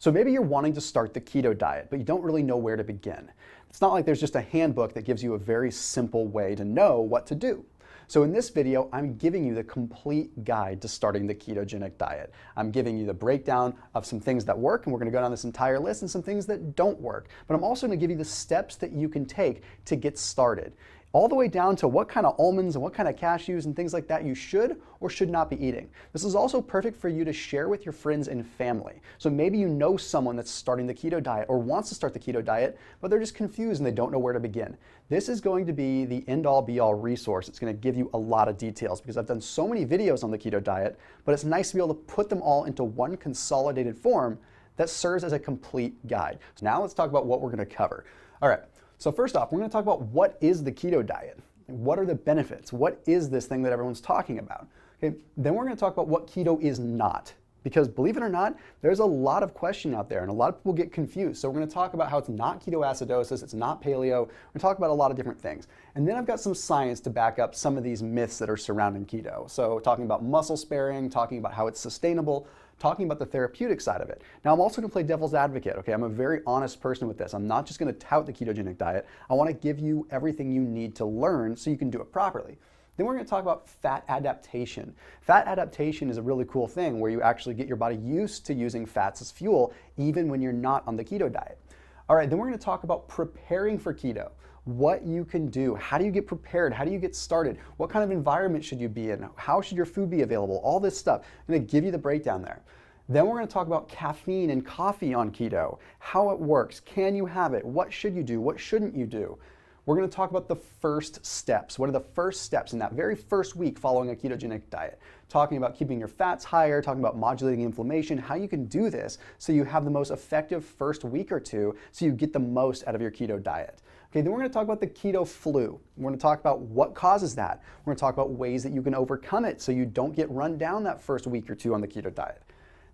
So maybe you're wanting to start the keto diet, but you don't really know where to begin. It's not like there's just a handbook that gives you a very simple way to know what to do. So in this video, I'm giving you the complete guide to starting the ketogenic diet. I'm giving you the breakdown of some things that work, and we're going to go down this entire list, and some things that don't work. But I'm also going to give you the steps that you can take to get started, all the way down to what kind of almonds and what kind of cashews and things like that you should or should not be eating. This is also perfect for you to share with your friends and family. So maybe you know someone that's starting the keto diet or wants to start the keto diet, but they're just confused and they don't know where to begin. This is going to be the end-all be-all resource. It's going to give you a lot of details because I've done so many videos on the keto diet, but it's nice to be able to put them all into one consolidated form that serves as a complete guide. So now let's talk about what we're going to cover. All right. So first off, we're going to talk about what is the keto diet? What are the benefits? What is this thing that everyone's talking about? Okay, then we're going to talk about what keto is not. Because believe it or not, there's a lot of question out there and a lot of people get confused. So we're going to talk about how it's not ketoacidosis, it's not paleo. We're going to talk about a lot of different things. And then I've got some science to back up some of these myths that are surrounding keto. So talking about muscle sparing, talking about how it's sustainable, talking about the therapeutic side of it. Now I'm also going to play devil's advocate, okay? I'm a very honest person with this. I'm not just going to tout the ketogenic diet. I want to give you everything you need to learn so you can do it properly. Then we're going to talk about fat adaptation. Fat adaptation is a really cool thing where you actually get your body used to using fats as fuel even when you're not on the keto diet. All right, then we're going to talk about preparing for keto. What you can do, how do you get prepared, how do you get started, what kind of environment should you be in, how should your food be available, all this stuff. I'm going to give you the breakdown there. Then we're going to talk about caffeine and coffee on keto, how it works, can you have it, what should you do, what shouldn't you do. We're going to talk about the first steps. What are the first steps in that very first week following a ketogenic diet? Talking about keeping your fats higher, talking about modulating inflammation, how you can do this so you have the most effective first week or two so you get the most out of your keto diet. Okay, then we're going to talk about the keto flu. We're going to talk about what causes that. We're going to talk about ways that you can overcome it so you don't get run down that first week or two on the keto diet.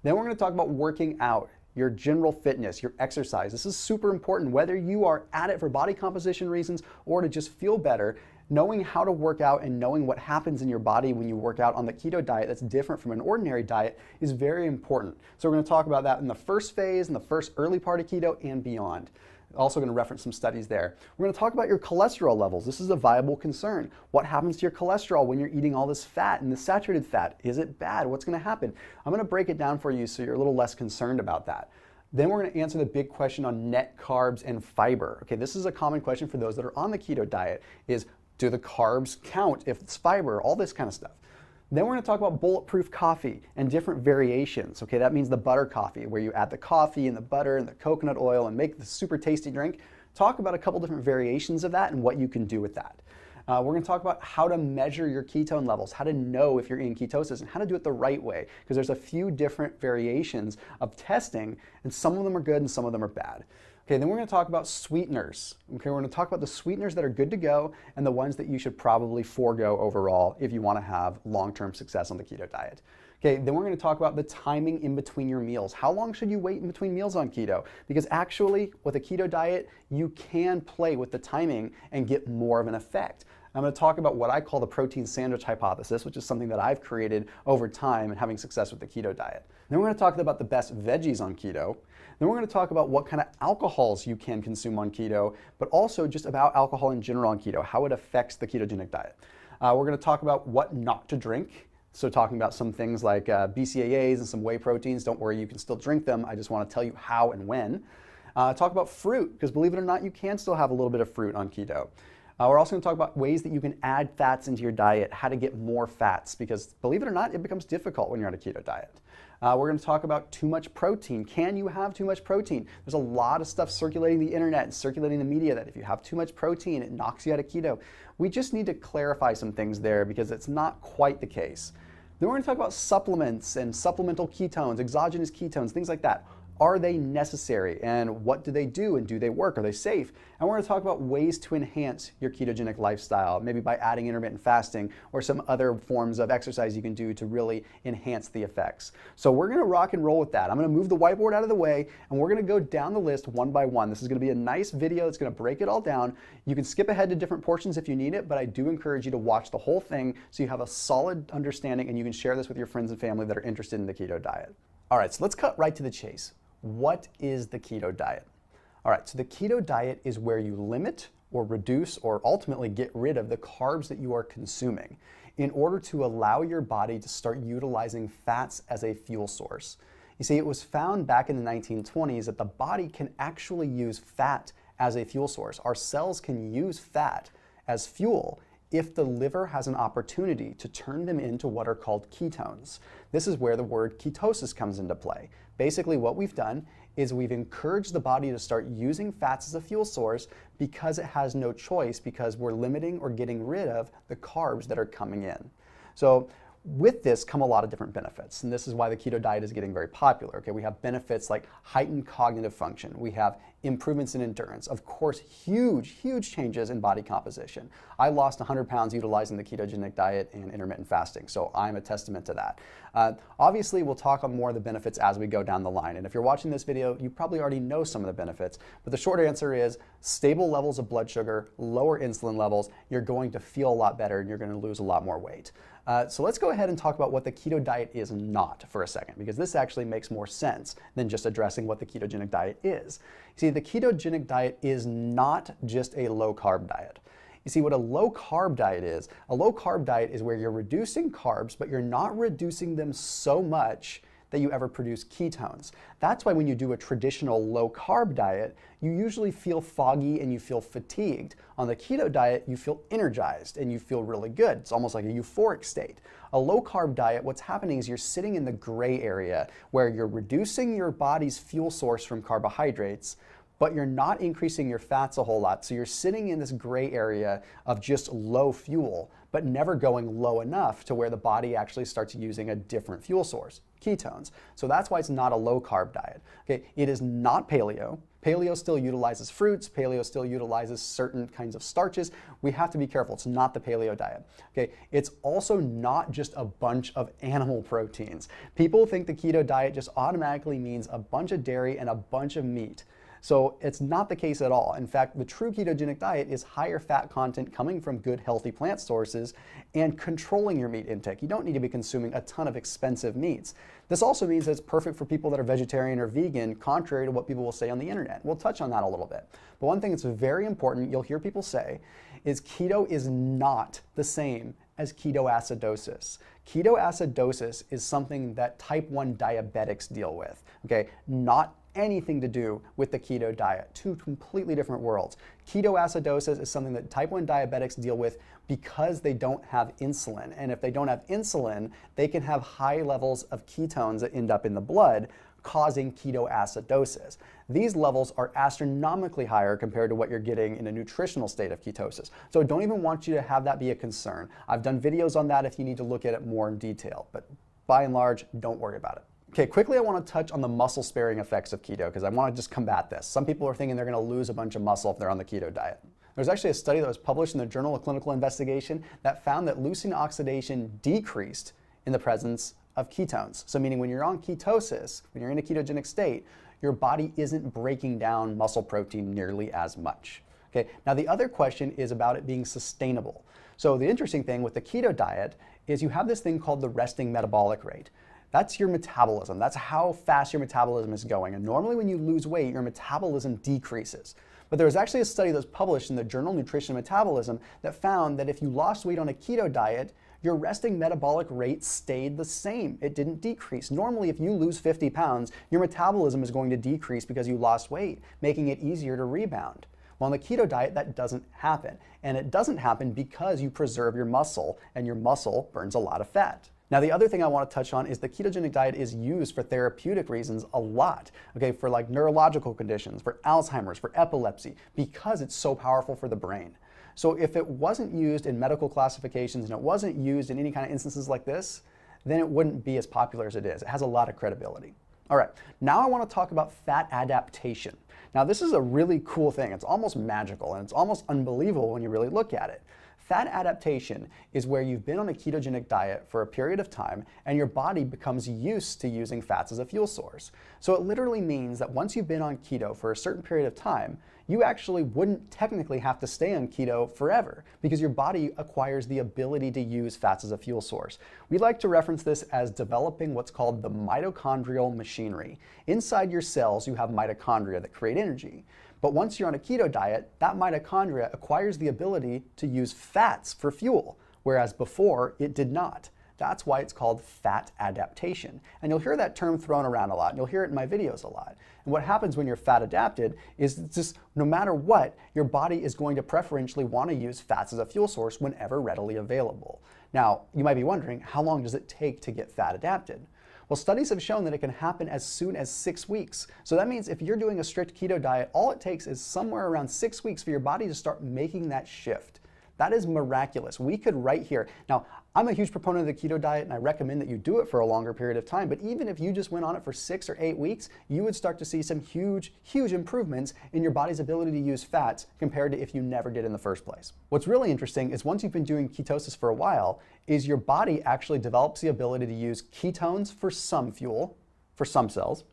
Then we're going to talk about working out, your general fitness, your exercise. This is super important, whether you are at it for body composition reasons or to just feel better. Knowing how to work out and knowing what happens in your body when you work out on the keto diet that's different from an ordinary diet is very important. So we're going to talk about that in the first phase, in the first early part of keto and beyond. Also going to reference some studies there. We're going to talk about your cholesterol levels. This is a viable concern. What happens to your cholesterol when you're eating all this fat and the saturated fat? Is it bad? What's going to happen? I'm going to break it down for you so you're a little less concerned about that. Then we're going to answer the big question on net carbs and fiber. Okay, this is a common question for those that are on the keto diet is, do the carbs count if it's fiber? All this kind of stuff. Then we're going to talk about bulletproof coffee and different variations. Okay, that means the butter coffee, where you add the coffee and the butter and the coconut oil and make the super tasty drink. Talk about a couple different variations of that and what you can do with that. We're going to talk about how to measure your ketone levels, how to know if you're in ketosis, and how to do it the right way, because there's a few different variations of testing, and some of them are good and some of them are bad. Okay, then we're going to talk about sweeteners. Okay, we're going to talk about the sweeteners that are good to go and the ones that you should probably forego overall if you want to have long-term success on the keto diet. Okay, then we're going to talk about the timing in between your meals. How long should you wait in between meals on keto? Because actually, with a keto diet, you can play with the timing and get more of an effect. I'm going to talk about what I call the protein sandwich hypothesis, which is something that I've created over time and having success with the keto diet. Then we're going to talk about the best veggies on keto. Then we're going to talk about what kind of alcohols you can consume on keto, but also just about alcohol in general on keto, how it affects the ketogenic diet. We're going to talk about what not to drink. So talking about some things like BCAAs and some whey proteins. Don't worry, you can still drink them. I just want to tell you how and when. Talk about fruit, because believe it or not, you can still have a little bit of fruit on keto. We're also going to talk about ways that you can add fats into your diet, how to get more fats, because believe it or not, it becomes difficult when you're on a keto diet. We're going to talk about too much protein. Can you have too much protein? There's a lot of stuff circulating the internet and circulating the media that if you have too much protein, it knocks you out of keto. We just need to clarify some things there because it's not quite the case. Then we're going to talk about supplements and supplemental ketones, exogenous ketones, things like that. Are they necessary and what do they do and do they work? Are they safe? And we're going to talk about ways to enhance your ketogenic lifestyle, maybe by adding intermittent fasting or some other forms of exercise you can do to really enhance the effects. So we're going to rock and roll with that. I'm going to move the whiteboard out of the way and we're going to go down the list one by one. This is going to be a nice video that's going to break it all down. You can skip ahead to different portions if you need it, but I do encourage you to watch the whole thing so you have a solid understanding and you can share this with your friends and family that are interested in the keto diet. All right, so let's cut right to the chase. what is the keto diet? All right, so the keto diet is where you limit or reduce or ultimately get rid of the carbs that you are consuming in order to allow your body to start utilizing fats as a fuel source. You see, it was found back in the 1920s that the body can actually use fat as a fuel source. Our cells can use fat as fuel if the liver has an opportunity to turn them into what are called ketones. This is where the word ketosis comes into play. Basically, what we've done is we've encouraged the body to start using fats as a fuel source because it has no choice, because we're limiting or getting rid of the carbs that are coming in. So with this come a lot of different benefits, and this is why the keto diet is getting very popular. Okay, we have benefits like heightened cognitive function. We have improvements in endurance. Of course, huge changes in body composition. I lost 100 pounds utilizing the ketogenic diet and intermittent fasting, so I'm a testament to that. Obviously, we'll talk on more of the benefits as we go down the line, and if you're watching this video, you probably already know some of the benefits, but the short answer is stable levels of blood sugar, lower insulin levels, you're going to feel a lot better and you're going to lose a lot more weight. So let's go ahead and talk about what the keto diet is not for a second, because this actually makes more sense than just addressing what the ketogenic diet is. You see, the ketogenic diet is not just a low-carb diet. You see, what a low-carb diet is, a low-carb diet is where you're reducing carbs, but you're not reducing them so much that you ever produce ketones. That's why when you do a traditional low-carb diet, you usually feel foggy and you feel fatigued. On the keto diet, you feel energized and you feel really good. It's almost like a euphoric state. A low-carb diet, what's happening is you're sitting in the gray area where you're reducing your body's fuel source from carbohydrates, but you're not increasing your fats a whole lot. So you're sitting in this gray area of just low fuel, but never going low enough to where the body actually starts using a different fuel source, ketones. So that's why it's not a low-carb diet. Okay, it is not paleo. Paleo still utilizes fruits. Paleo still utilizes certain kinds of starches. We have to be careful. It's not the paleo diet. Okay, it's also not just a bunch of animal proteins. People think the keto diet just automatically means a bunch of dairy and a bunch of meat. So it's not the case at all. In fact, the true ketogenic diet is higher fat content coming from good, healthy plant sources and controlling your meat intake. You don't need to be consuming a ton of expensive meats. This also means that it's perfect for people that are vegetarian or vegan, contrary to what people will say on the internet. We'll touch on that a little bit. But one thing that's very important, you'll hear people say, is keto is not the same as ketoacidosis. Ketoacidosis is something that type 1 diabetics deal with, okay? Not anything to do with the keto diet. Two completely different worlds. Ketoacidosis is something that type 1 diabetics deal with because they don't have insulin. And if they don't have insulin, they can have high levels of ketones that end up in the blood, causing ketoacidosis. These levels are astronomically higher compared to what you're getting in a nutritional state of ketosis. So don't even want you to have that be a concern. I've done videos on that if you need to look at it more in detail, but by and large, don't worry about it. Okay, quickly I want to touch on the muscle sparing effects of keto because I want to just combat this. Some people are thinking they're going to lose a bunch of muscle if they're on the keto diet. There's actually a study that was published in the Journal of Clinical Investigation that found that leucine oxidation decreased in the presence of ketones. So meaning when you're on ketosis, when you're in a ketogenic state, your body isn't breaking down muscle protein nearly as much. Okay, now the other question is about it being sustainable. So the interesting thing with the keto diet is you have this thing called the resting metabolic rate. That's your metabolism. That's how fast your metabolism is going. And normally when you lose weight, your metabolism decreases. But there was actually a study that was published in the journal Nutrition and Metabolism that found that if you lost weight on a keto diet, your resting metabolic rate stayed the same. It didn't decrease. Normally, if you lose 50 pounds, your metabolism is going to decrease because you lost weight, making it easier to rebound. Well, on the keto diet, that doesn't happen. And it doesn't happen because you preserve your muscle, and your muscle burns a lot of fat. Now, the other thing I want to touch on is the ketogenic diet is used for therapeutic reasons a lot, okay, for like neurological conditions, for Alzheimer's, for epilepsy, because it's so powerful for the brain. So if it wasn't used in medical classifications and it wasn't used in any kind of instances like this, then it wouldn't be as popular as it is. It has a lot of credibility. All right, now I want to talk about fat adaptation. Now, this is a really cool thing. It's almost magical and it's almost unbelievable when you really look at it. Fat adaptation is where you've been on a ketogenic diet for a period of time and your body becomes used to using fats as a fuel source. So it literally means that once you've been on keto for a certain period of time, you actually wouldn't technically have to stay on keto forever because your body acquires the ability to use fats as a fuel source. We like to reference this as developing what's called the mitochondrial machinery. Inside your cells, you have mitochondria that create energy. But once you're on a keto diet, that mitochondria acquires the ability to use fats for fuel, whereas before it did not. That's why it's called fat adaptation. And you'll hear that term thrown around a lot, and you'll hear it in my videos a lot. And what happens when you're fat adapted is just no matter what, your body is going to preferentially want to use fats as a fuel source whenever readily available. Now, you might be wondering, how long does it take to get fat adapted? Well, studies have shown that it can happen as soon as 6 weeks. So that means if you're doing a strict keto diet, all it takes is somewhere around 6 weeks for your body to start making that shift. That is miraculous. We could right here. Now, I'm a huge proponent of the keto diet and I recommend that you do it for a longer period of time, but even if you just went on it for 6 or 8 weeks, you would start to see some huge improvements in your body's ability to use fats compared to if you never did in the first place. What's really interesting is once you've been doing ketosis for a while, is your body actually develops the ability to use ketones for some fuel, for some cells,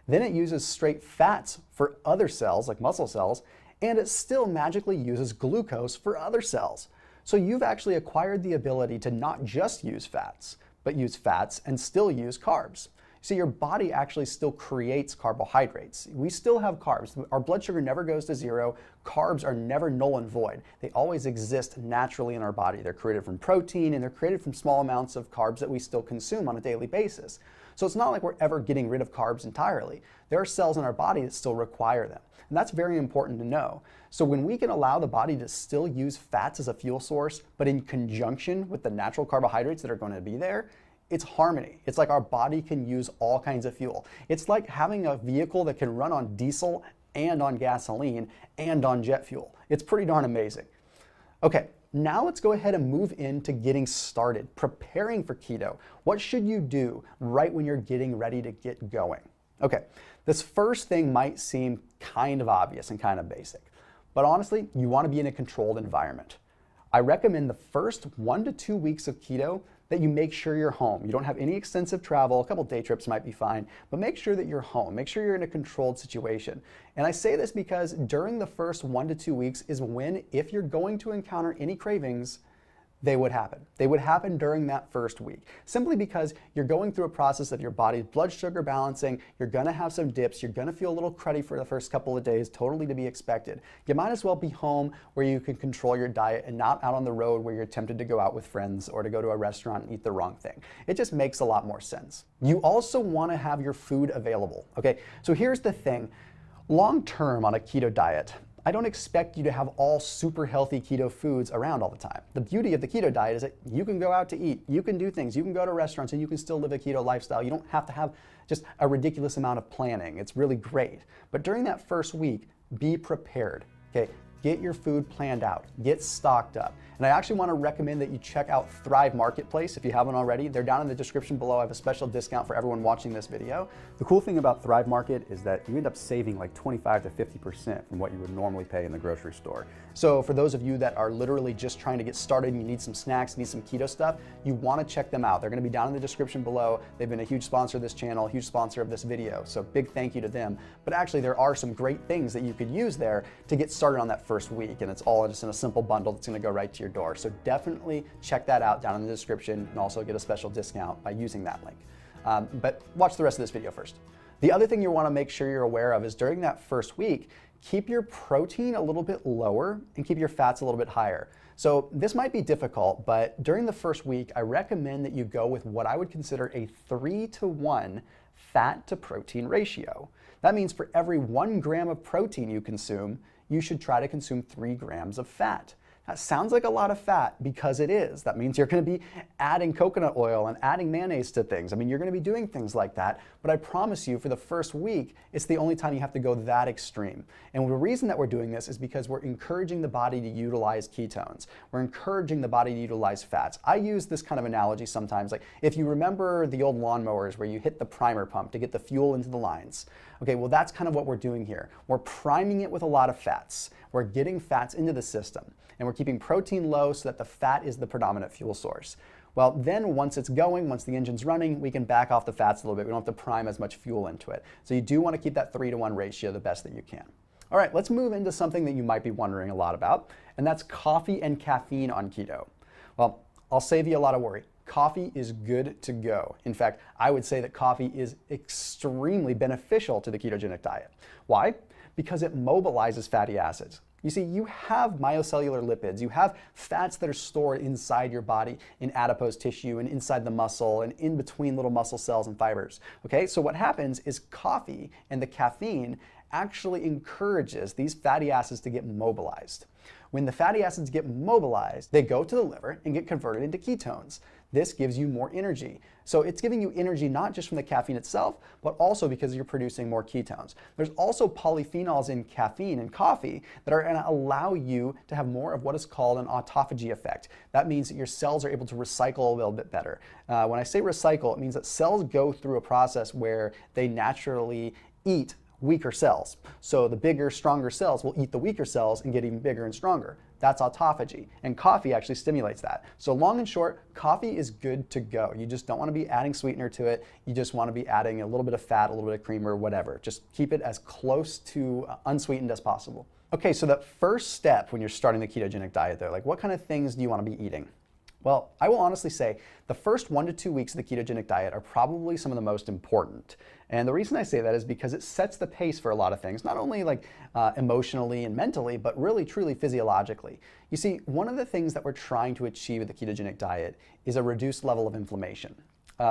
then it uses straight fats for other cells like muscle cells, and it still magically uses glucose for other cells. So you've actually acquired the ability to not just use fats, but use fats and still use carbs. So your body actually still creates carbohydrates. We still have carbs. Our blood sugar never goes to zero. Carbs are never null and void. They always exist naturally in our body. They're created from protein and they're created from small amounts of carbs that we still consume on a daily basis. So it's not like we're ever getting rid of carbs entirely. There are cells in our body that still require them. And that's very important to know. So when we can allow the body to still use fats as a fuel source, but in conjunction with the natural carbohydrates that are going to be there, it's harmony. It's like our body can use all kinds of fuel. It's like having a vehicle that can run on diesel and on gasoline and on jet fuel. It's pretty darn amazing. Okay, now let's go ahead and move into getting started, preparing for keto. What should you do right when you're getting ready to get going? Okay, this first thing might seem kind of obvious and kind of basic, but honestly, you want to be in a controlled environment. I recommend the first 1 to 2 weeks of keto that you make sure you're home. You don't have any extensive travel, a couple day trips might be fine, but make sure that you're home. Make sure you're in a controlled situation. And I say this because during the first 1 to 2 weeks is when, if you're going to encounter any cravings, they would happen. They would happen during that first week, simply because you're going through a process of your body's blood sugar balancing. You're gonna have some dips. You're gonna feel a little cruddy for the first couple of days, totally to be expected. You might as well be home where you can control your diet and not out on the road where you're tempted to go out with friends or to go to a restaurant and eat the wrong thing. It just makes a lot more sense. You also wanna have your food available, okay? So here's the thing. Long term on a keto diet, I don't expect you to have all super healthy keto foods around all the time. The beauty of the keto diet is that you can go out to eat, you can do things, you can go to restaurants, and you can still live a keto lifestyle. You don't have to have just a ridiculous amount of planning. It's really great. But during that first week, be prepared, okay? Get your food planned out, get stocked up. And I actually want to recommend that you check out Thrive Marketplace if you haven't already. They're down in the description below. I have a special discount for everyone watching this video. The cool thing about Thrive Market is that you end up saving like 25 to 50% from what you would normally pay in the grocery store. So for those of you that are literally just trying to get started and you need some snacks, need some keto stuff, you want to check them out. They're going to be down in the description below. They've been a huge sponsor of this channel, a huge sponsor of this video. So big thank you to them. But actually there are some great things that you could use there to get started on that first week. And it's all just in a simple bundle that's going to go right to your door. So definitely check that out down in the description and also get a special discount by using that link. But watch the rest of this video first. The other thing you want to make sure you're aware of is during that first week, keep your protein a little bit lower and keep your fats a little bit higher. So this might be difficult, but during the first week, I recommend that you go with what I would consider a 3-to-1 fat to protein ratio. That means for every 1 gram of protein you consume, you should try to consume 3 grams of fat. That sounds like a lot of fat because it is. That means you're going to be adding coconut oil and adding mayonnaise to things. I mean, you're going to be doing things like that, but I promise you for the first week, it's the only time you have to go that extreme. And the reason that we're doing this is because we're encouraging the body to utilize ketones. We're encouraging the body to utilize fats. I use this kind of analogy sometimes, like if you remember the old lawnmowers where you hit the primer pump to get the fuel into the lines. Okay, well, that's kind of what we're doing here. We're priming it with a lot of fats. We're getting fats into the system, and we're keeping protein low so that the fat is the predominant fuel source. Well, then once it's going, once the engine's running, we can back off the fats a little bit. We don't have to prime as much fuel into it. So you do want to keep that 3-to-1 ratio the best that you can. All right, let's move into something that you might be wondering a lot about, and that's coffee and caffeine on keto. Well, I'll save you a lot of worry. Coffee is good to go. In fact, I would say that coffee is extremely beneficial to the ketogenic diet. Why? Because it mobilizes fatty acids. You see, you have myocellular lipids, you have fats that are stored inside your body in adipose tissue and inside the muscle and in between little muscle cells and fibers. Okay, so what happens is coffee and the caffeine actually encourages these fatty acids to get mobilized. When the fatty acids get mobilized, they go to the liver and get converted into ketones. This gives you more energy. So it's giving you energy not just from the caffeine itself, but also because you're producing more ketones. There's also polyphenols in caffeine and coffee that are going to allow you to have more of what is called an autophagy effect. That means that your cells are able to recycle a little bit better. When I say recycle, it means that cells go through a process where they naturally eat weaker cells. So the bigger, stronger cells will eat the weaker cells and get even bigger and stronger. That's autophagy, and coffee actually stimulates that. So long and short, coffee is good to go. You just don't want to be adding sweetener to it. You just want to be adding a little bit of fat, a little bit of creamer, whatever. Just keep it as close to unsweetened as possible. Okay, so that first step when you're starting the ketogenic diet though, like what kind of things do you want to be eating? Well, I will honestly say the first 1 to 2 weeks of the ketogenic diet are probably some of the most important. And the reason I say that is because it sets the pace for a lot of things, not only like emotionally and mentally, but really truly physiologically. You see, one of the things that we're trying to achieve with the ketogenic diet is a reduced level of inflammation.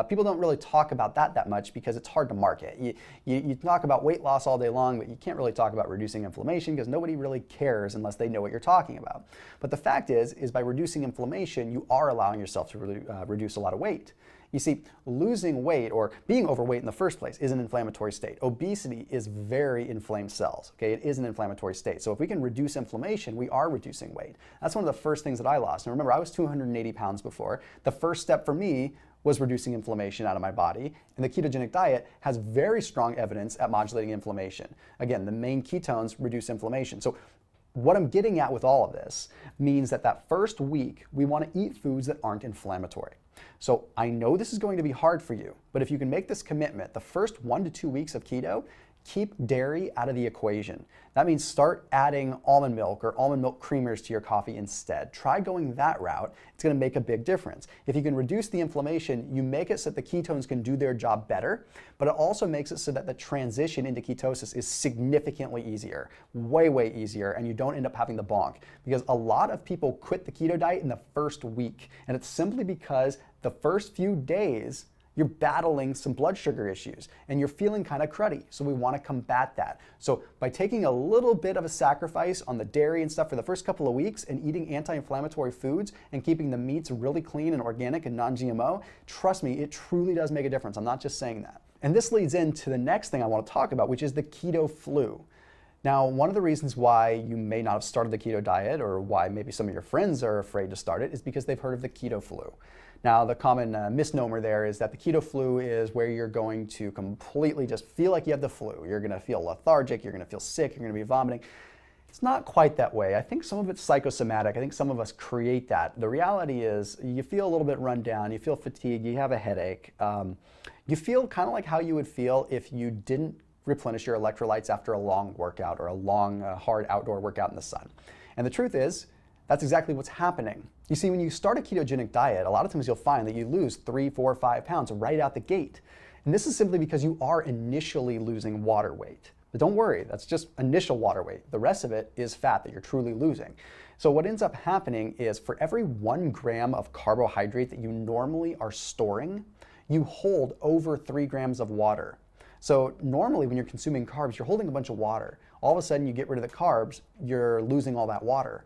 People don't really talk about that much because it's hard to market. You talk about weight loss all day long, but you can't really talk about reducing inflammation because nobody really cares unless they know what you're talking about. But the fact is by reducing inflammation, you are allowing yourself to reduce a lot of weight. You see, losing weight or being overweight in the first place is an inflammatory state. Obesity is very inflamed cells, okay? It is an inflammatory state. So if we can reduce inflammation, we are reducing weight. That's one of the first things that I lost. And remember, I was 280 pounds before. The first step for me was reducing inflammation out of my body. And the ketogenic diet has very strong evidence at modulating inflammation. Again, the main ketones reduce inflammation. So what I'm getting at with all of this means that first week, we want to eat foods that aren't inflammatory. So I know this is going to be hard for you, but if you can make this commitment, the first 1 to 2 weeks of keto, keep dairy out of the equation. That means start adding almond milk or almond milk creamers to your coffee instead. Try going that route. It's going to make a big difference. If you can reduce the inflammation, you make it so that the ketones can do their job better, but it also makes it so that the transition into ketosis is significantly easier, way easier, and you don't end up having the bonk. Because a lot of people quit the keto diet in the first week, and it's simply because the first few days you're battling some blood sugar issues and you're feeling kind of cruddy. So we want to combat that. So by taking a little bit of a sacrifice on the dairy and stuff for the first couple of weeks and eating anti-inflammatory foods and keeping the meats really clean and organic and non-GMO, trust me, it truly does make a difference. I'm not just saying that. And this leads into the next thing I want to talk about, which is the keto flu. Now, one of the reasons why you may not have started the keto diet or why maybe some of your friends are afraid to start it is because they've heard of the keto flu. Now, the common misnomer there is that the keto flu is where you're going to completely just feel like you have the flu. You're going to feel lethargic, you're going to feel sick, you're going to be vomiting. It's not quite that way. I think some of it's psychosomatic. I think some of us create that. The reality is you feel a little bit run down, you feel fatigued, you have a headache. You feel kind of like how you would feel if you didn't replenish your electrolytes after a long workout or a long, hard outdoor workout in the sun. And the truth is, that's exactly what's happening. You see, when you start a ketogenic diet, a lot of times you'll find that you lose 3, 4, 5 pounds right out the gate. And this is simply because you are initially losing water weight. But don't worry, that's just initial water weight. The rest of it is fat that you're truly losing. So what ends up happening is for every 1 gram of carbohydrate that you normally are storing, you hold over 3 grams of water. So normally when you're consuming carbs, you're holding a bunch of water. All of a sudden you get rid of the carbs, you're losing all that water.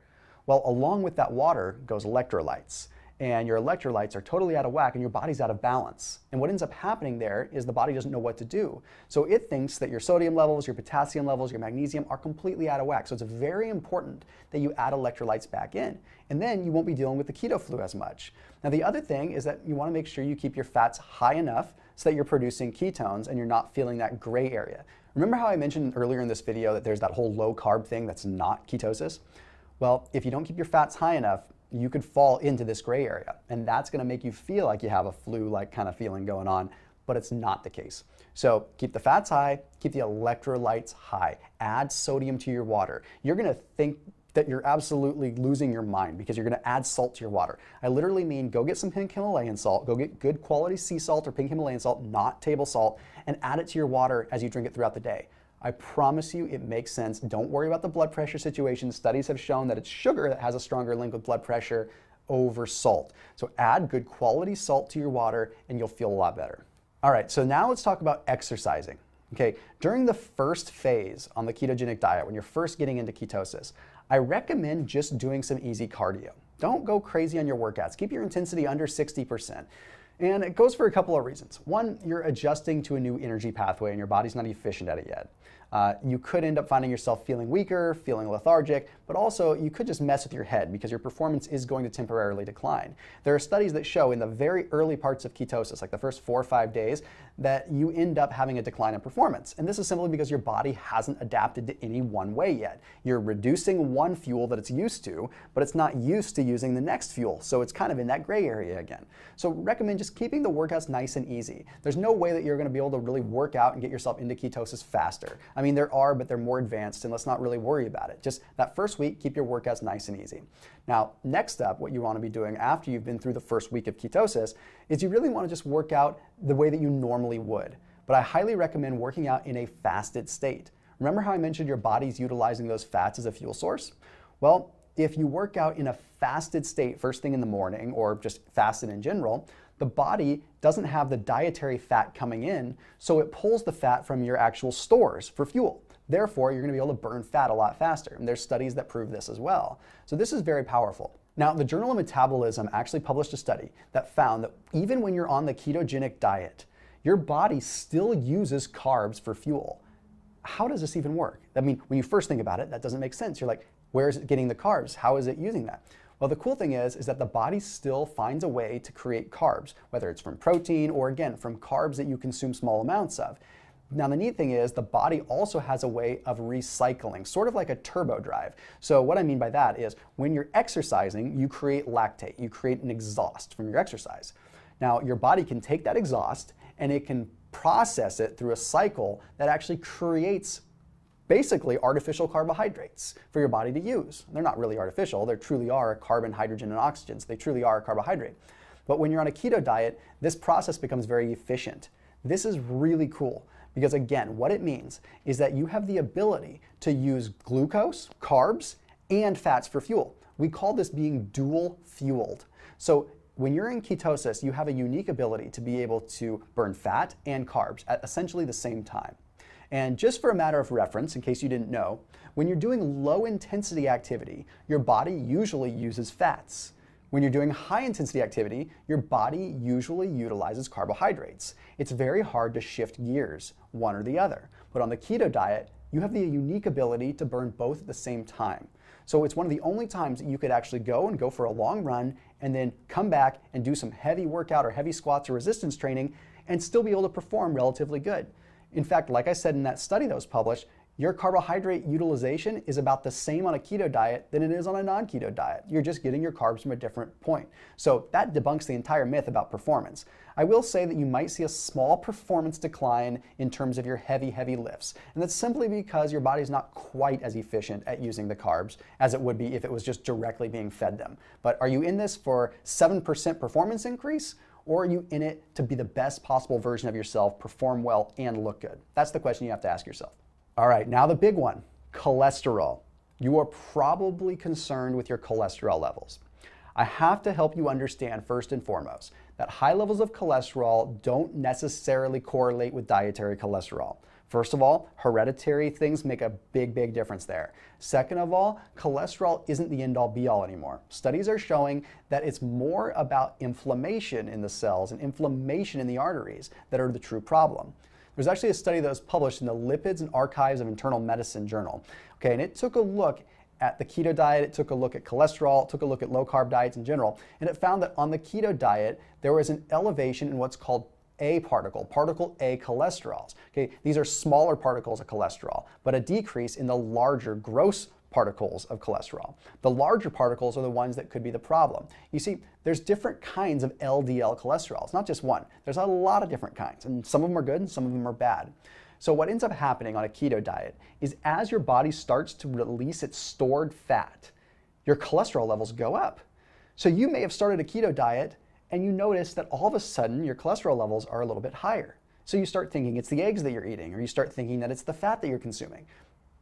Well, along with that water goes electrolytes. And your electrolytes are totally out of whack and your body's out of balance. And what ends up happening there is the body doesn't know what to do. So it thinks that your sodium levels, your potassium levels, your magnesium are completely out of whack. So it's very important that you add electrolytes back in. And then you won't be dealing with the keto flu as much. Now the other thing is that you want to make sure you keep your fats high enough so that you're producing ketones and you're not feeling that gray area. Remember how I mentioned earlier in this video that there's that whole low carb thing that's not ketosis? Well, if you don't keep your fats high enough, you could fall into this gray area, and that's going to make you feel like you have a flu-like kind of feeling going on, but it's not the case. So keep the fats high, keep the electrolytes high, add sodium to your water. You're going to think that you're absolutely losing your mind because you're going to add salt to your water. I literally mean go get some pink Himalayan salt, go get good quality sea salt or pink Himalayan salt, not table salt, and add it to your water as you drink it throughout the day. I promise you it makes sense. Don't worry about the blood pressure situation. Studies have shown that it's sugar that has a stronger link with blood pressure over salt. So add good quality salt to your water and you'll feel a lot better. All right, so now let's talk about exercising. Okay, during the first phase on the ketogenic diet, when you're first getting into ketosis, I recommend just doing some easy cardio. Don't go crazy on your workouts. Keep your intensity under 60%. And it goes for a couple of reasons. One, you're adjusting to a new energy pathway and your body's not efficient at it yet. You could end up finding yourself feeling weaker, feeling lethargic, but also you could just mess with your head because your performance is going to temporarily decline. There are studies that show in the very early parts of ketosis, like the first 4 or 5 days, that you end up having a decline in performance. And this is simply because your body hasn't adapted to any one way yet. You're reducing one fuel that it's used to, but it's not used to using the next fuel. So it's kind of in that gray area again. So recommend just keeping the workouts nice and easy. There's no way that you're going to be able to really work out and get yourself into ketosis faster. I mean, there are, but they're more advanced, and let's not really worry about it. Just that first week, keep your workouts nice and easy. Now, next up, what you want to be doing after you've been through the first week of ketosis is you really want to just work out the way that you normally would. But I highly recommend working out in a fasted state. Remember how I mentioned your body's utilizing those fats as a fuel source? Well, if you work out in a fasted state first thing in the morning, or just fasted in general, the body doesn't have the dietary fat coming in, so it pulls the fat from your actual stores for fuel. Therefore, you're going to be able to burn fat a lot faster. And there's studies that prove this as well. So this is very powerful. Now, the Journal of Metabolism actually published a study that found that even when you're on the ketogenic diet, your body still uses carbs for fuel. How does this even work? I mean, when you first think about it, that doesn't make sense. You're like, where is it getting the carbs? How is it using that? Well, the cool thing is that the body still finds a way to create carbs, whether it's from protein or, again, from carbs that you consume small amounts of. Now, the neat thing is the body also has a way of recycling, sort of like a turbo drive. So what I mean by that is when you're exercising, you create lactate, you create an exhaust from your exercise. Now, your body can take that exhaust and it can process it through a cycle that actually creates basically artificial carbohydrates for your body to use. They're not really artificial, they truly are carbon, hydrogen, and oxygen, so they truly are a carbohydrate. But when you're on a keto diet, this process becomes very efficient. This is really cool because, again, what it means is that you have the ability to use glucose, carbs, and fats for fuel. We call this being dual fueled. So when you're in ketosis, you have a unique ability to be able to burn fat and carbs at essentially the same time. And just for a matter of reference, in case you didn't know, when you're doing low intensity activity, your body usually uses fats. When you're doing high intensity activity, your body usually utilizes carbohydrates. It's very hard to shift gears, one or the other. But on the keto diet, you have the unique ability to burn both at the same time. So it's one of the only times that you could actually go for a long run and then come back and do some heavy workout or heavy squats or resistance training and still be able to perform relatively good. In fact, like I said in that study that was published, your carbohydrate utilization is about the same on a keto diet than it is on a non-keto diet. You're just getting your carbs from a different point. So that debunks the entire myth about performance. I will say that you might see a small performance decline in terms of your heavy lifts. And that's simply because your body's not quite as efficient at using the carbs as it would be if it was just directly being fed them. But are you in this for 7% performance increase? Or are you in it to be the best possible version of yourself, perform well, and look good? That's the question you have to ask yourself. All right, now the big one, cholesterol. You are probably concerned with your cholesterol levels. I have to help you understand first and foremost that high levels of cholesterol don't necessarily correlate with dietary cholesterol. First of all, hereditary things make a big difference there. Second of all, cholesterol isn't the end-all be-all anymore. Studies are showing that it's more about inflammation in the cells and inflammation in the arteries that are the true problem. There's actually a study that was published in the Lipids and Archives of Internal Medicine journal. Okay, and it took a look at the keto diet, it took a look at cholesterol, it took a look at low-carb diets in general, and it found that on the keto diet, there was an elevation in what's called A particle, particle A cholesterols. Okay, these are smaller particles of cholesterol, but a decrease in the larger gross particles of cholesterol. The larger particles are the ones that could be the problem. You see, there's different kinds of LDL cholesterol. It's not just one. There's a lot of different kinds, and some of them are good and some of them are bad. So what ends up happening on a keto diet is as your body starts to release its stored fat, your cholesterol levels go up. So you may have started a keto diet and you notice that all of a sudden your cholesterol levels are a little bit higher. So you start thinking it's the eggs that you're eating, or you start thinking that it's the fat that you're consuming.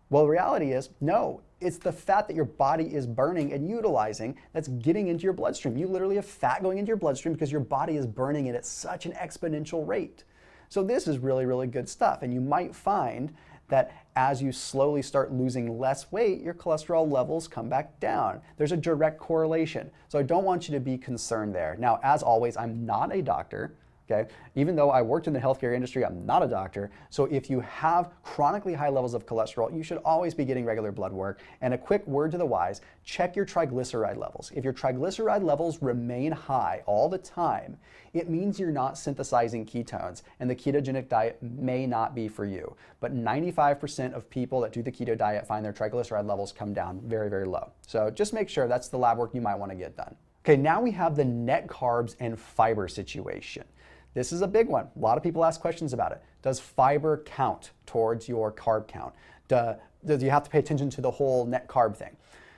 Well, the reality is, no, it's the fat that your body is burning and utilizing that's getting into your bloodstream. You literally have fat going into your bloodstream because your body is burning it at such an exponential rate. So this is really, really good stuff. And you might find that as you slowly start losing less weight, your cholesterol levels come back down. There's a direct correlation. So I don't want you to be concerned there. Now, as always, I'm not a doctor. Okay? Even though I worked in the healthcare industry, I'm not a doctor. So if you have chronically high levels of cholesterol, you should always be getting regular blood work. And a quick word to the wise, check your triglyceride levels. If your triglyceride levels remain high all the time, it means you're not synthesizing ketones, and the ketogenic diet may not be for you. But 95% of people that do the keto diet find their triglyceride levels come down very, very low. So just make sure that's the lab work you might want to get done. Okay, now we have the net carbs and fiber situation. This is a big one. A lot of people ask questions about it. Does fiber count towards your carb count? Do you have to pay attention to the whole net carb thing?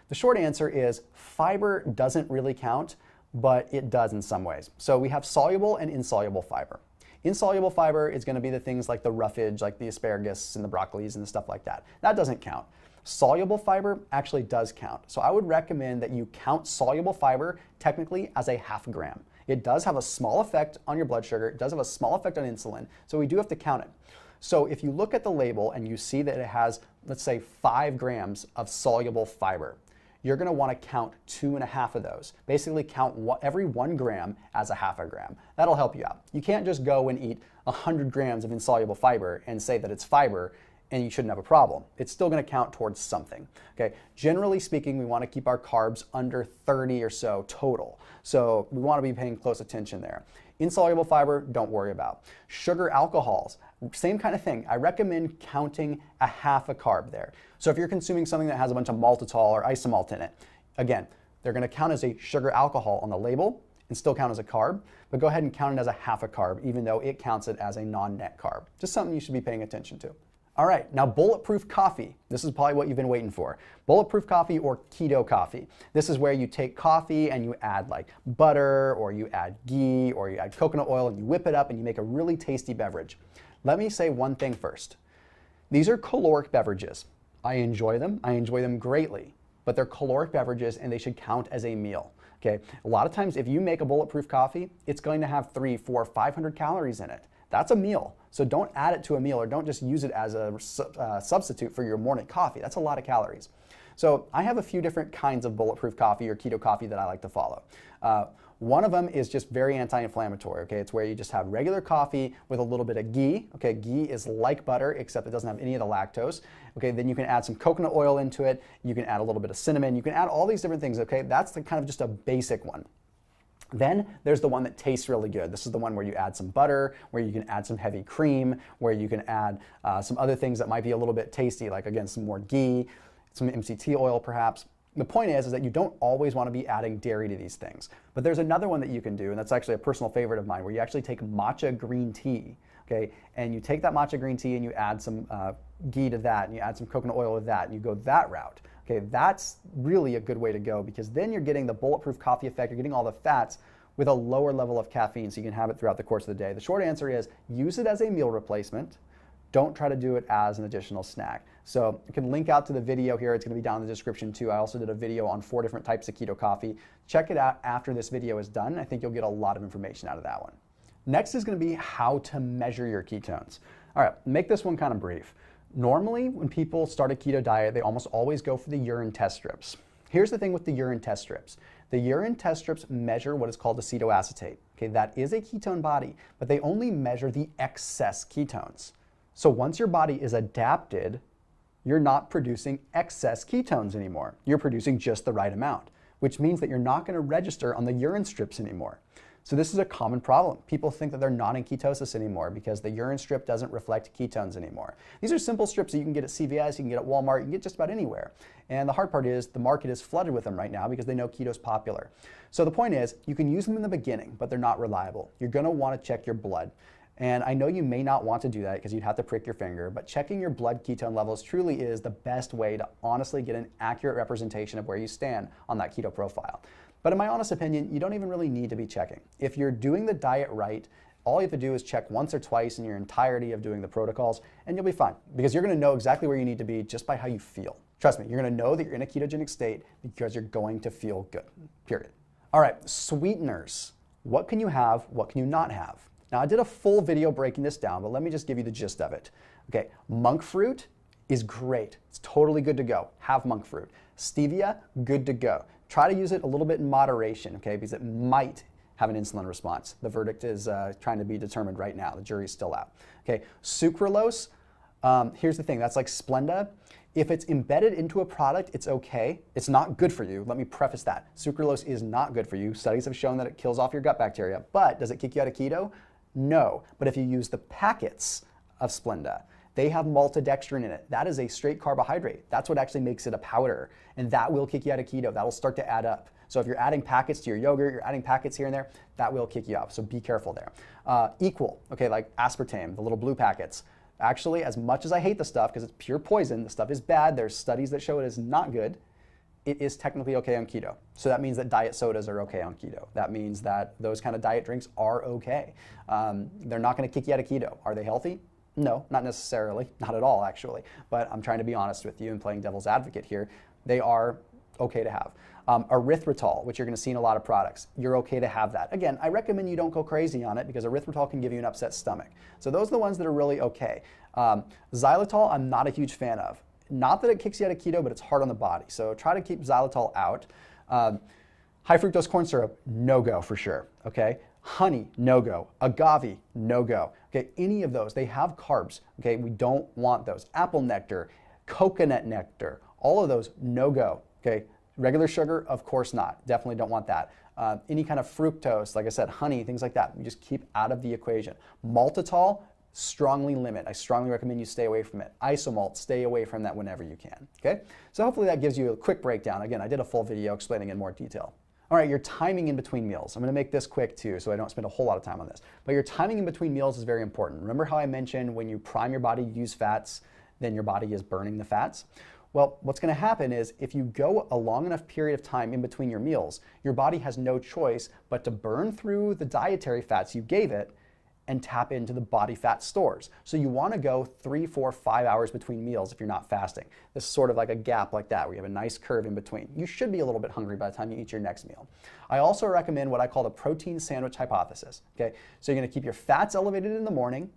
The short answer is fiber doesn't really count, but it does in some ways. So we have soluble and insoluble fiber. Insoluble fiber is going to be the things like the roughage, like the asparagus and the broccolis and the stuff like that. That doesn't count. Soluble fiber actually does count. So I would recommend that you count soluble fiber technically as a half gram. It does have a small effect on your blood sugar. It does have a small effect on insulin. So we do have to count it. So if you look at the label and you see that it has, let's say, 5 grams of soluble fiber, you're going to want to count 2.5 of those. Basically count every 1 gram as a half a gram. That'll help you out. You can't just go and eat 100 grams of insoluble fiber and say that it's fiber and you shouldn't have a problem. It's still going to count towards something. Okay. Generally speaking, we want to keep our carbs under 30 or so total. So we want to be paying close attention there. Insoluble fiber, don't worry about. Sugar alcohols, same kind of thing. I recommend counting a half a carb there. So if you're consuming something that has a bunch of maltitol or isomalt in it, again, they're going to count as a sugar alcohol on the label and still count as a carb, but go ahead and count it as a half a carb, even though it counts it as a non-net carb. Just something you should be paying attention to. All right, now bulletproof coffee. This is probably what you've been waiting for. Bulletproof coffee or keto coffee. This is where you take coffee and you add like butter, or you add ghee, or you add coconut oil and you whip it up and you make a really tasty beverage. Let me say one thing first. These are caloric beverages. I enjoy them greatly, but they're caloric beverages and they should count as a meal. Okay, a lot of times if you make a bulletproof coffee, it's going to have 300, 400, 500 calories in it. That's a meal. So don't add it to a meal, or don't just use it as a substitute for your morning coffee. That's a lot of calories. So I have a few different kinds of bulletproof coffee or keto coffee that I like to follow. One of them is just very anti-inflammatory. Okay, it's where you just have regular coffee with a little bit of ghee. Okay, ghee is like butter, except it doesn't have any of the lactose. Okay, then you can add some coconut oil into it. You can add a little bit of cinnamon. You can add all these different things. Okay, that's the kind of just a basic one. Then there's the one that tastes really good. This is the one where you add some butter, where you can add some heavy cream, where you can add some other things that might be a little bit tasty, like again, some more ghee, some MCT oil perhaps. The point is that you don't always want to be adding dairy to these things. But there's another one that you can do, and that's actually a personal favorite of mine, where you actually take matcha green tea, okay? And you take that matcha green tea and you add some ghee to that, and you add some coconut oil with that, and you go that route. Okay, that's really a good way to go, because then you're getting the bulletproof coffee effect, you're getting all the fats with a lower level of caffeine, so you can have it throughout the course of the day. The short answer is use it as a meal replacement. Don't try to do it as an additional snack. So I can link out to the video here. It's going to be down in the description too. I also did a video on 4 different types of keto coffee. Check it out after this video is done. I think you'll get a lot of information out of that one. Next is going to be how to measure your ketones. All right, make this one kind of brief. Normally, when people start a keto diet, they almost always go for the urine test strips. Here's the thing with the urine test strips. The urine test strips measure what is called acetoacetate. Okay, that is a ketone body, but they only measure the excess ketones. So once your body is adapted, you're not producing excess ketones anymore. You're producing just the right amount, which means that you're not going to register on the urine strips anymore. So this is a common problem. People think that they're not in ketosis anymore because the urine strip doesn't reflect ketones anymore. These are simple strips that you can get at CVS, you can get at Walmart, you can get just about anywhere. And the hard part is the market is flooded with them right now because they know keto is popular. So the point is, you can use them in the beginning, but they're not reliable. You're gonna wanna check your blood. And I know you may not want to do that because you'd have to prick your finger, but checking your blood ketone levels truly is the best way to honestly get an accurate representation of where you stand on that keto profile. But in my honest opinion, you don't even really need to be checking. If you're doing the diet right, all you have to do is check once or twice in your entirety of doing the protocols, and you'll be fine because you're gonna know exactly where you need to be just by how you feel. Trust me, you're gonna know that you're in a ketogenic state because you're going to feel good, period. All right, sweeteners. What can you have? What can you not have? Now, I did a full video breaking this down, but let me just give you the gist of it. Okay, monk fruit is great. It's totally good to go. Have monk fruit. Stevia, good to go. Try to use it a little bit in moderation, okay, because it might have an insulin response. The verdict is trying to be determined right now. The jury's still out. Okay, sucralose, here's the thing, that's like Splenda. If it's embedded into a product, it's okay. It's not good for you. Let me preface that. Sucralose is not good for you. Studies have shown that it kills off your gut bacteria, but does it kick you out of keto? No, but if you use the packets of Splenda, they have maltodextrin in it. That is a straight carbohydrate. That's what actually makes it a powder, and that will kick you out of keto. That'll start to add up. So if you're adding packets to your yogurt, you're adding packets here and there, that will kick you off, so be careful there. Equal, okay, like aspartame, the little blue packets. Actually, as much as I hate the stuff, because it's pure poison, the stuff is bad, there's studies that show it is not good, it is technically okay on keto. So that means that diet sodas are okay on keto. That means that those kind of diet drinks are okay. They're not gonna kick you out of keto. Are they healthy? No, not necessarily, not at all actually. But I'm trying to be honest with you and playing devil's advocate here. They are okay to have. Erythritol, which you're gonna see in a lot of products, you're okay to have that. Again, I recommend you don't go crazy on it because erythritol can give you an upset stomach. So those are the ones that are really okay. Xylitol, I'm not a huge fan of. Not that it kicks you out of keto, but it's hard on the body. So try to keep xylitol out. High fructose corn syrup, no-go for sure, okay? Honey, no-go. Agave, no-go. Okay, any of those, they have carbs, okay? We don't want those. Apple nectar, coconut nectar, all of those, no-go, okay? Regular sugar, of course not. Definitely don't want that. Any kind of fructose, like I said, honey, things like that, you just keep out of the equation. Maltitol, strongly limit. I strongly recommend you stay away from it. Isomalt, stay away from that whenever you can, okay? So hopefully that gives you a quick breakdown. Again, I did a full video explaining in more detail. All right, your timing in between meals. I'm gonna make this quick too, so I don't spend a whole lot of time on this. But your timing in between meals is very important. Remember how I mentioned when you prime your body to use fats, then your body is burning the fats? Well, what's gonna happen is if you go a long enough period of time in between your meals, your body has no choice but to burn through the dietary fats you gave it and tap into the body fat stores. So you wanna go 3, 4, 5 hours between meals if you're not fasting. This is sort of like a gap like that where you have a nice curve in between. You should be a little bit hungry by the time you eat your next meal. I also recommend what I call the protein sandwich hypothesis, okay? So you're gonna keep your fats elevated in the morning,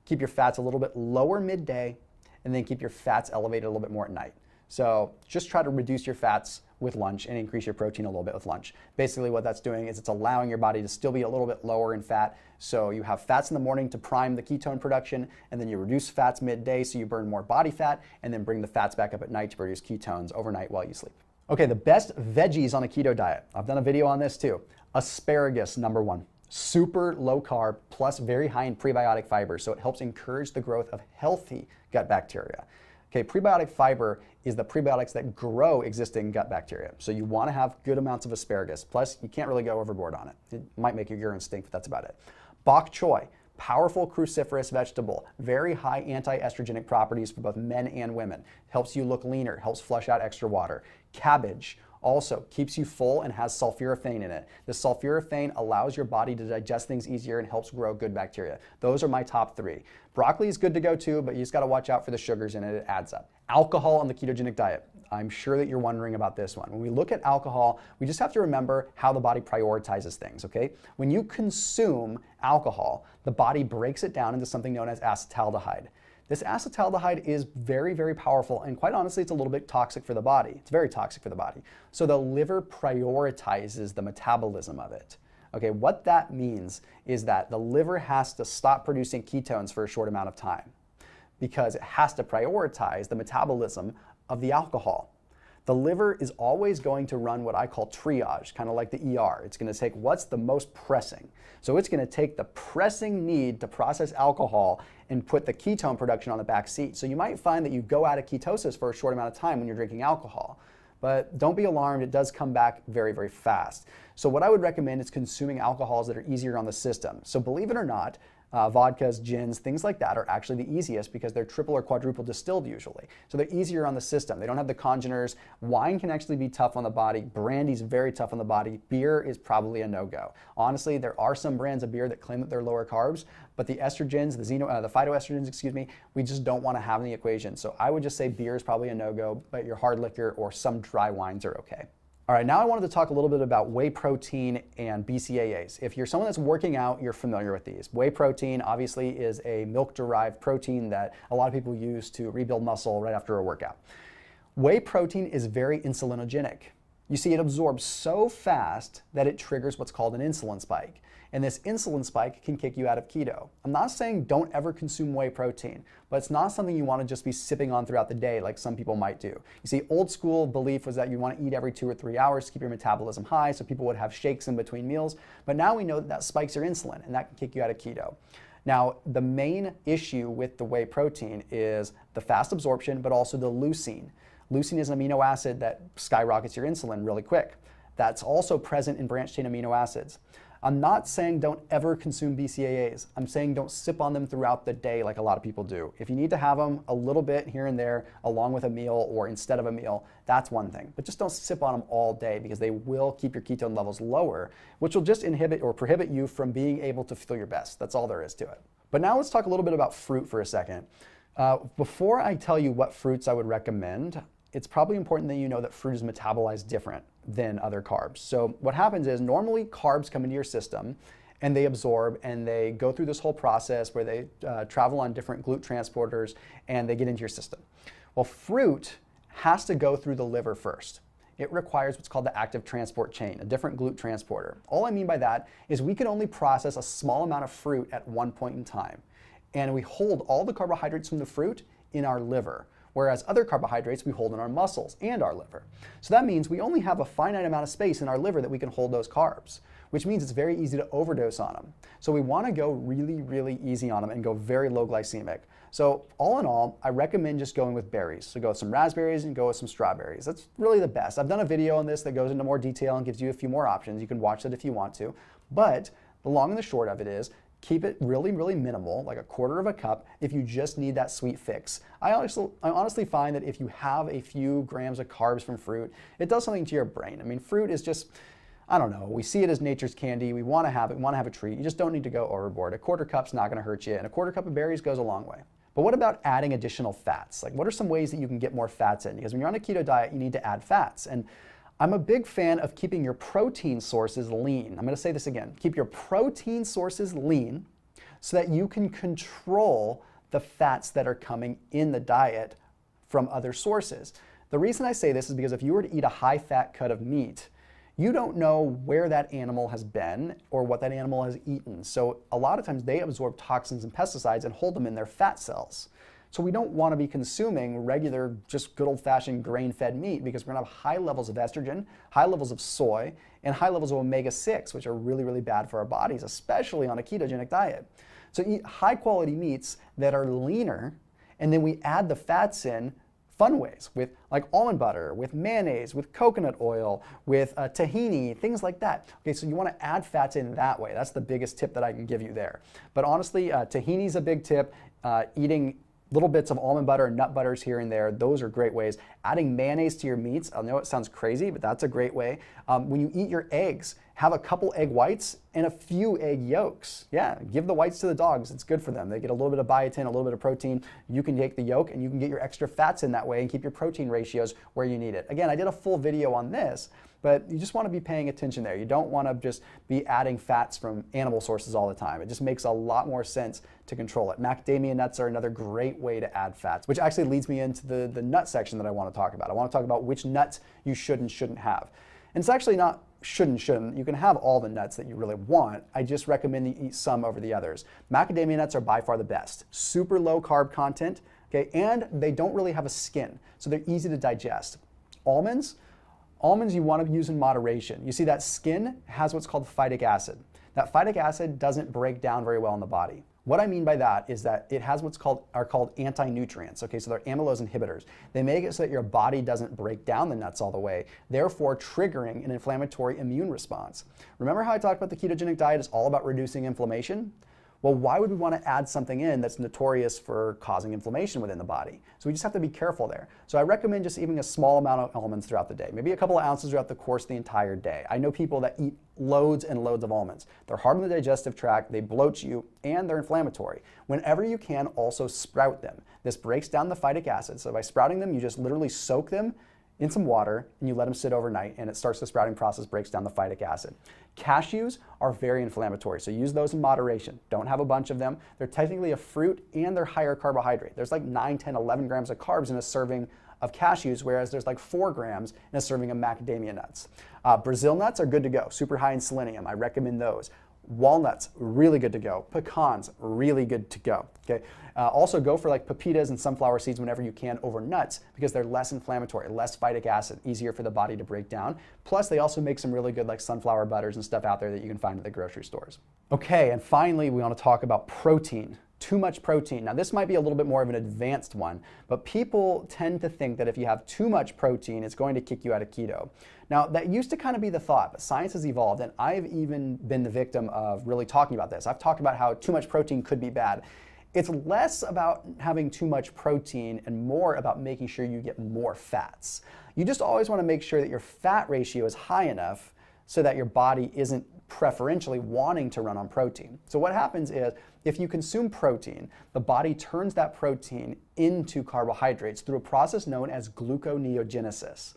keep your fats a little bit lower midday, and then keep your fats elevated a little bit more at night. So just try to reduce your fats with lunch and increase your protein a little bit with lunch. Basically what that's doing is it's allowing your body to still be a little bit lower in fat. So you have fats in the morning to prime the ketone production, and then you reduce fats midday so you burn more body fat, and then bring the fats back up at night to produce ketones overnight while you sleep. Okay, the best veggies on a keto diet. I've done a video on this too. Asparagus, #1. Super low carb plus very high in prebiotic fiber, so it helps encourage the growth of healthy gut bacteria. Okay, prebiotic fiber is the prebiotics that grow existing gut bacteria. So you want to have good amounts of asparagus. Plus, you can't really go overboard on it. It might make your urine stink, but that's about it. Bok choy, powerful cruciferous vegetable, very high anti-estrogenic properties for both men and women. Helps you look leaner, helps flush out extra water. Cabbage also keeps you full and has sulforaphane in it. The sulforaphane allows your body to digest things easier and helps grow good bacteria. Those are my top 3. Broccoli is good to go too, but you just gotta watch out for the sugars in it, it adds up. Alcohol on the ketogenic diet. I'm sure that you're wondering about this one. When we look at alcohol, we just have to remember how the body prioritizes things, okay? When you consume alcohol, the body breaks it down into something known as acetaldehyde. This acetaldehyde is very, very powerful, and quite honestly, it's a little bit toxic for the body. It's very toxic for the body. So the liver prioritizes the metabolism of it. Okay, what that means is that the liver has to stop producing ketones for a short amount of time because it has to prioritize the metabolism of the alcohol. The liver is always going to run what I call triage, kind of like the ER. It's going to take what's the most pressing. So it's going to take the pressing need to process alcohol and put the ketone production on the back seat. So you might find that you go out of ketosis for a short amount of time when you're drinking alcohol. But don't be alarmed, it does come back very, very fast. So what I would recommend is consuming alcohols that are easier on the system. So believe it or not, vodkas, gins, things like that are actually the easiest because they're triple or quadruple distilled usually. So they're easier on the system. They don't have the congeners. Wine can actually be tough on the body. Brandy's very tough on the body. Beer is probably a no-go. Honestly, there are some brands of beer that claim that they're lower carbs, but the estrogens, the phytoestrogens, excuse me, we just don't want to have in the equation. So I would just say beer is probably a no-go, but your hard liquor or some dry wines are okay. All right, now I wanted to talk a little bit about whey protein and BCAAs. If you're someone that's working out, you're familiar with these. Whey protein obviously is a milk-derived protein that a lot of people use to rebuild muscle right after a workout. Whey protein is very insulinogenic. You see, it absorbs so fast that it triggers what's called an insulin spike. And this insulin spike can kick you out of keto. I'm not saying don't ever consume whey protein, but it's not something you want to just be sipping on throughout the day like some people might do. You see, old school belief was that you want to eat every 2 or 3 hours to keep your metabolism high, so people would have shakes in between meals. But now we know that that spikes your insulin, and that can kick you out of keto. Now, the main issue with the whey protein is the fast absorption, but also the leucine. Leucine is an amino acid that skyrockets your insulin really quick. That's also present in branched chain amino acids. I'm not saying don't ever consume BCAAs. I'm saying don't sip on them throughout the day like a lot of people do. If you need to have them a little bit here and there along with a meal or instead of a meal, that's one thing. But just don't sip on them all day because they will keep your ketone levels lower, which will just inhibit or prohibit you from being able to feel your best. That's all there is to it. But now let's talk a little bit about fruit for a second. Before I tell you what fruits I would recommend, it's probably important that you know that fruit is metabolized different than other carbs. So what happens is normally carbs come into your system and they absorb and they go through this whole process where they travel on different GLUT transporters and they get into your system. Well, fruit has to go through the liver first. It requires what's called the active transport chain, a different GLUT transporter. All I mean by that is we can only process a small amount of fruit at one point in time. And we hold all the carbohydrates from the fruit in our liver, whereas other carbohydrates we hold in our muscles and our liver. So that means we only have a finite amount of space in our liver that we can hold those carbs, which means it's very easy to overdose on them. So we want to go really, really easy on them and go very low glycemic. So all in all, I recommend just going with berries. So go with some raspberries and go with some strawberries. That's really the best. I've done a video on this that goes into more detail and gives you a few more options. You can watch that if you want to. But the long and the short of it is, keep it really, really minimal, like a quarter of a cup, if you just need that sweet fix. I honestly find that if you have a few grams of carbs from fruit, it does something to your brain. I mean, fruit is just, I don't know, we see it as nature's candy. We want to have it, we want to have a treat. You just don't need to go overboard. A quarter cup's not going to hurt you, and a quarter cup of berries goes a long way. But what about adding additional fats? Like, what are some ways that you can get more fats in? Because when you're on a keto diet, you need to add fats. And I'm a big fan of keeping your protein sources lean. I'm going to say this again. Keep your protein sources lean so that you can control the fats that are coming in the diet from other sources. The reason I say this is because if you were to eat a high-fat cut of meat, you don't know where that animal has been or what that animal has eaten. So a lot of times they absorb toxins and pesticides and hold them in their fat cells. So we don't want to be consuming regular, just good old-fashioned grain-fed meat because we're going to have high levels of estrogen, high levels of soy, and high levels of omega-6, which are really, really bad for our bodies, especially on a ketogenic diet. So eat high-quality meats that are leaner, and then we add the fats in fun ways with like almond butter, with mayonnaise, with coconut oil, with tahini, things like that. Okay, so you want to add fats in that way. That's the biggest tip that I can give you there. But honestly, tahini is a big tip. Eating little bits of almond butter and nut butters here and there, those are great ways. Adding mayonnaise to your meats, I know it sounds crazy, but that's a great way. When you eat your eggs, have a couple egg whites and a few egg yolks. Yeah, give the whites to the dogs. It's good for them. They get a little bit of biotin, a little bit of protein. You can take the yolk and you can get your extra fats in that way and keep your protein ratios where you need it. Again, I did a full video on this, but you just want to be paying attention there. You don't want to just be adding fats from animal sources all the time. It just makes a lot more sense to control it. Macadamia nuts are another great way to add fats, which actually leads me into the nut section that I want to talk about. I want to talk about which nuts you should and shouldn't have. And it's actually not shouldn't. You can have all the nuts that you really want. I just recommend you eat some over the others. Macadamia nuts are by far the best. Super low carb content, okay, and they don't really have a skin, so they're easy to digest. Almonds, almonds you want to use in moderation. You see that skin has what's called phytic acid. That phytic acid doesn't break down very well in the body. What I mean by that is that it has what's called anti-nutrients. Okay, so they're amylose inhibitors. They make it so that your body doesn't break down the nuts all the way, therefore triggering an inflammatory immune response. Remember how I talked about the ketogenic diet is all about reducing inflammation? Well, why would we want to add something in that's notorious for causing inflammation within the body? So we just have to be careful there. So I recommend just eating a small amount of almonds throughout the day, maybe a couple of ounces throughout the course of the entire day. I know people that eat loads and loads of almonds. They're hard on the digestive tract, they bloat you, and they're inflammatory. Whenever you can, also sprout them. This breaks down the phytic acid. So by sprouting them, you just literally soak them in some water and you let them sit overnight, and it starts the sprouting process, breaks down the phytic acid. Cashews are very inflammatory, so use those in moderation. Don't have a bunch of them. They're technically a fruit and they're higher carbohydrate. There's like 9, 10, 11 grams of carbs in a serving of cashews, whereas there's like 4 grams in a serving of macadamia nuts. Brazil nuts are good to go, super high in selenium. I recommend those. Walnuts, really good to go. Pecans, really good to go. Okay. Also go for like pepitas and sunflower seeds whenever you can over nuts because they're less inflammatory, less phytic acid, easier for the body to break down. Plus they also make some really good like sunflower butters and stuff out there that you can find at the grocery stores. Okay, and finally we want to talk about protein. Too much protein. Now this might be a little bit more of an advanced one, but people tend to think that if you have too much protein, it's going to kick you out of keto. Now that used to kind of be the thought, but science has evolved, and I've even been the victim of really talking about this. I've talked about how too much protein could be bad. It's less about having too much protein and more about making sure you get more fats. You just always want to make sure that your fat ratio is high enough so that your body isn't preferentially wanting to run on protein. So what happens is if you consume protein, the body turns that protein into carbohydrates through a process known as gluconeogenesis.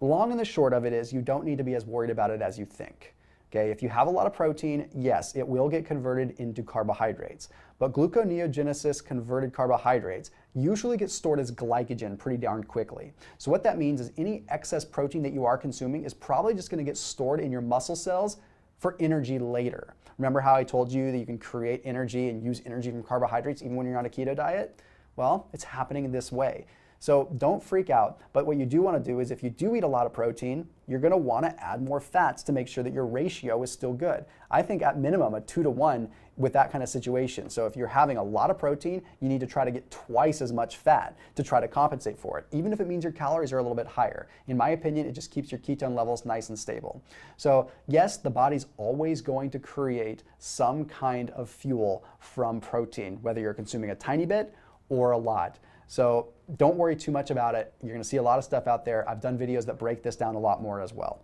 Long and the short of it is you don't need to be as worried about it as you think. Okay, if you have a lot of protein, yes, it will get converted into carbohydrates. But gluconeogenesis converted carbohydrates usually get stored as glycogen pretty darn quickly. So what that means is any excess protein that you are consuming is probably just going to get stored in your muscle cells for energy later. Remember how I told you that you can create energy and use energy from carbohydrates even when you're on a keto diet? Well, it's happening in this way. So don't freak out, but what you do want to do is if you do eat a lot of protein, you're going to want to add more fats to make sure that your ratio is still good. I think at minimum a 2-to-1 with that kind of situation. So if you're having a lot of protein, you need to try to get twice as much fat to try to compensate for it, even if it means your calories are a little bit higher. In my opinion, it just keeps your ketone levels nice and stable. So yes, the body's always going to create some kind of fuel from protein, whether you're consuming a tiny bit or a lot. So don't worry too much about it. You're going to see a lot of stuff out there. I've done videos that break this down a lot more as well.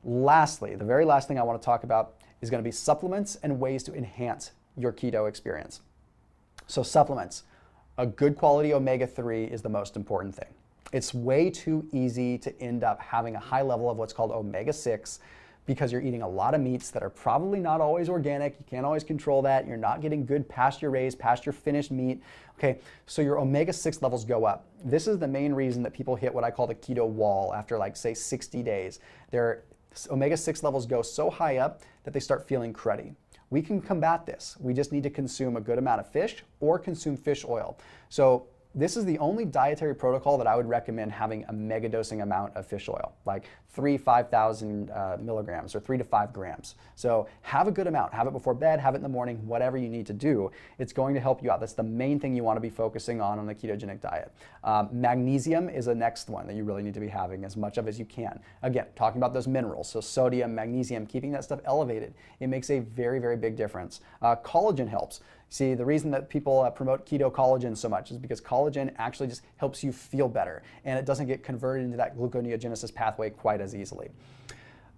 Lastly, the very last thing I want to talk about is going to be supplements and ways to enhance your keto experience. So supplements, a good quality omega-3 is the most important thing. It's way too easy to end up having a high level of what's called omega-6 because you're eating a lot of meats that are probably not always organic. You can't always control that. You're not getting good pasture-raised, pasture-finished meat. Okay, so your omega-6 levels go up. This is the main reason that people hit what I call the keto wall after like say 60 days. Their omega-6 levels go so high up that they start feeling cruddy. We can combat this. We just need to consume a good amount of fish or consume fish oil. So this is the only dietary protocol that I would recommend having a mega dosing amount of fish oil, like 5,000 milligrams or 3 to 5 grams. So have a good amount, have it before bed, have it in the morning, whatever you need to do. It's going to help you out. That's the main thing you want to be focusing on the ketogenic diet. Magnesium is the next one that you really need to be having as much of as you can. Again, talking about those minerals, so sodium, magnesium, keeping that stuff elevated. It makes a very, very big difference. Collagen helps. See, the reason that people promote keto collagen so much is because collagen actually just helps you feel better and it doesn't get converted into that gluconeogenesis pathway quite as easily.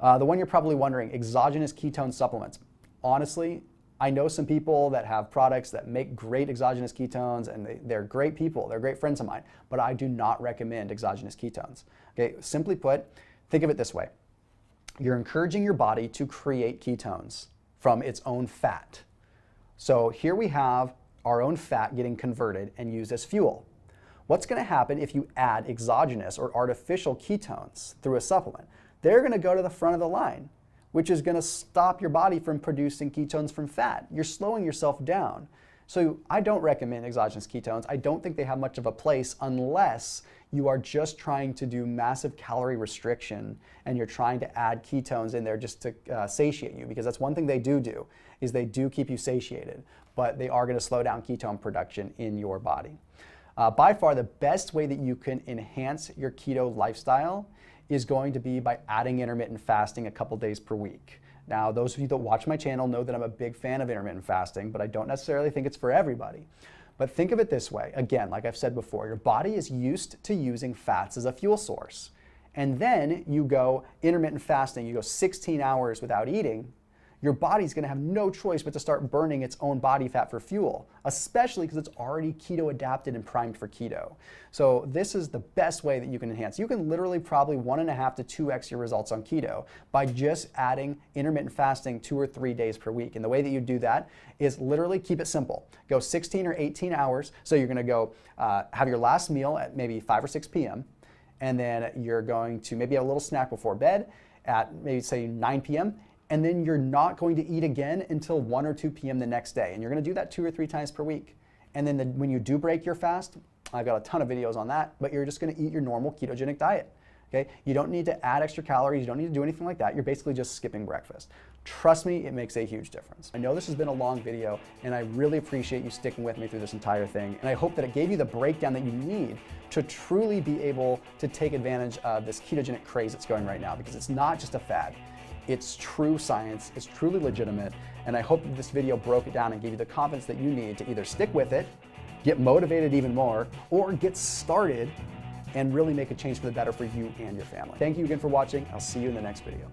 The one you're probably wondering, exogenous ketone supplements. Honestly, I know some people that have products that make great exogenous ketones and they're great people, they're great friends of mine, but I do not recommend exogenous ketones. Okay, simply put, think of it this way. You're encouraging your body to create ketones from its own fat. So here we have our own fat getting converted and used as fuel. What's going to happen if you add exogenous or artificial ketones through a supplement? They're going to go to the front of the line, which is going to stop your body from producing ketones from fat. You're slowing yourself down. So I don't recommend exogenous ketones. I don't think they have much of a place unless you are just trying to do massive calorie restriction and you're trying to add ketones in there just to satiate you, because that's one thing they do is they do keep you satiated, but they are going to slow down ketone production in your body. By far the best way that you can enhance your keto lifestyle is going to be by adding intermittent fasting a couple days per week. Now, those of you that watch my channel know that I'm a big fan of intermittent fasting, but I don't necessarily think it's for everybody. But think of it this way. Again, like I've said before, your body is used to using fats as a fuel source. And then you go intermittent fasting, you go 16 hours without eating, your body's going to have no choice but to start burning its own body fat for fuel, especially because it's already keto adapted and primed for keto. So this is the best way that you can enhance. You can literally probably 1.5 to 2x your results on keto by just adding intermittent fasting 2 or 3 days per week. And the way that you do that is literally keep it simple. Go 16 or 18 hours. So you're going to go have your last meal at maybe 5 or 6 p.m. And then you're going to maybe have a little snack before bed at maybe say 9 p.m. And then you're not going to eat again until 1 or 2 p.m. the next day. And you're going to do that 2 or 3 times per week. And then when you do break your fast, I've got a ton of videos on that, but you're just going to eat your normal ketogenic diet. Okay? You don't need to add extra calories. You don't need to do anything like that. You're basically just skipping breakfast. Trust me, it makes a huge difference. I know this has been a long video, and I really appreciate you sticking with me through this entire thing. And I hope that it gave you the breakdown that you need to truly be able to take advantage of this ketogenic craze that's going right now, because it's not just a fad. It's true science, it's truly legitimate, and I hope that this video broke it down and gave you the confidence that you need to either stick with it, get motivated even more, or get started and really make a change for the better for you and your family. Thank you again for watching. I'll see you in the next video.